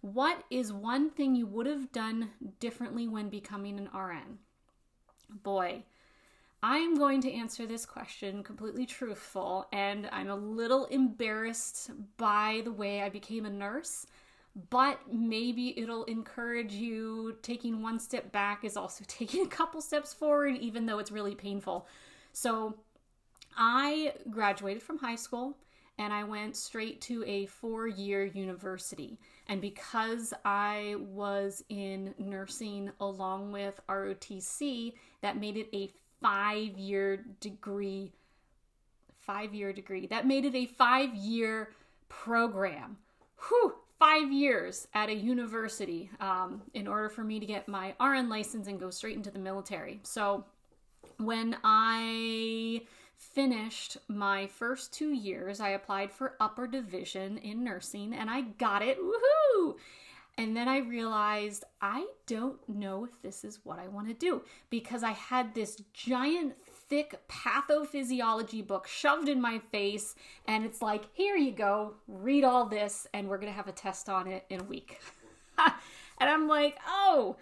What is one thing you would have done differently when becoming an RN? Boy, I'm going to answer this question completely truthful, and I'm a little embarrassed by the way I became a nurse, but maybe it'll encourage you. Taking one step back is also taking a couple steps forward, even though it's really painful. So I graduated from high school and I went straight to a 4-year university. And because I was in nursing along with ROTC, that made it a 5-year degree. That made it a 5-year program. 5 years at a university in order for me to get my RN license and go straight into the military. So when I finished my first 2 years, I applied for upper division in nursing and I got it. Woohoo! And then I realized I don't know if this is what I want to do, because I had this giant, thick pathophysiology book shoved in my face, and it's like, here you go, read all this, and we're going to have a test on it in a week. And I'm like, oh,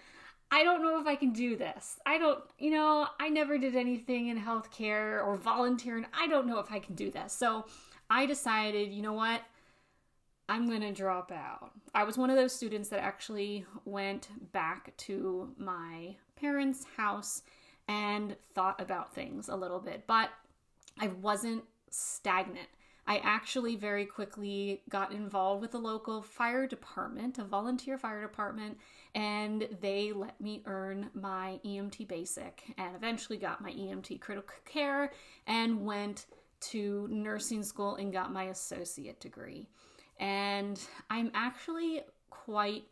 I don't know if I can do this. I never did anything in healthcare or volunteering. I don't know if I can do this. So I decided, you know what? I'm going to drop out. I was one of those students that actually went back to my parents' house and thought about things a little bit, but I wasn't stagnant. I actually very quickly got involved with the local fire department, a volunteer fire department, and they let me earn my EMT basic and eventually got my EMT critical care and went to nursing school and got my associate degree. And I'm actually quite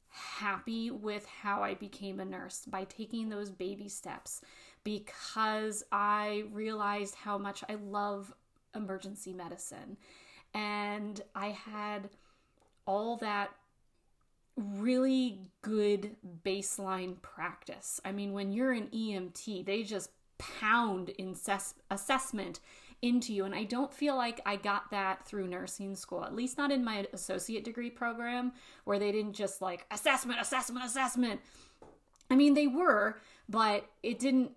happy with how I became a nurse by taking those baby steps, because I realized how much I love emergency medicine. And I had all that really good baseline practice. I mean, when you're an EMT, they just pound assessment into you. And I don't feel like I got that through nursing school, at least not in my associate degree program, where they didn't just like assessment. I mean, they were, but it didn't,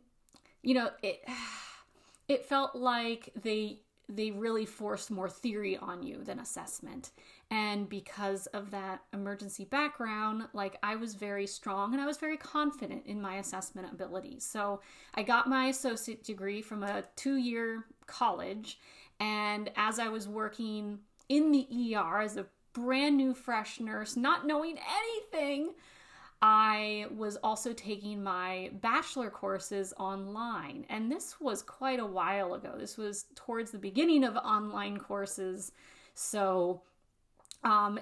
it felt like they really forced more theory on you than assessment. And because of that emergency background, like, I was very strong and I was very confident in my assessment abilities. So I got my associate degree from a 2-year college. And as I was working in the ER as a brand new fresh nurse, not knowing anything, I was also taking my bachelor courses online. And this was quite a while ago. This was towards the beginning of online courses. So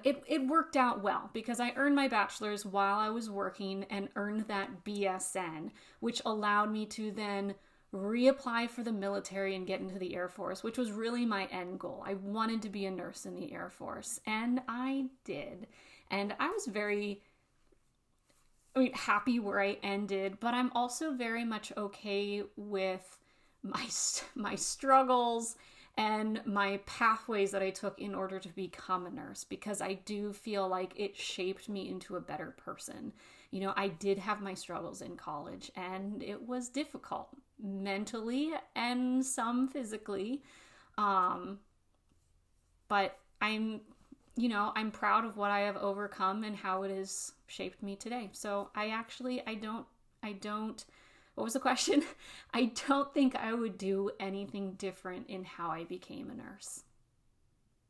it worked out well, because I earned my bachelor's while I was working and earned that BSN, which allowed me to then reapply for the military and get into the Air Force, which was really my end goal. I wanted to be a nurse in the Air Force, and I did. And I was very happy where I ended, but I'm also very much okay with my struggles and my pathways that I took in order to become a nurse, because I do feel like it shaped me into a better person. I did have my struggles in college, and it was difficult mentally and some physically. But I'm proud of what I have overcome and how it has shaped me today. So I don't, what was the question? I don't think I would do anything different in how I became a nurse.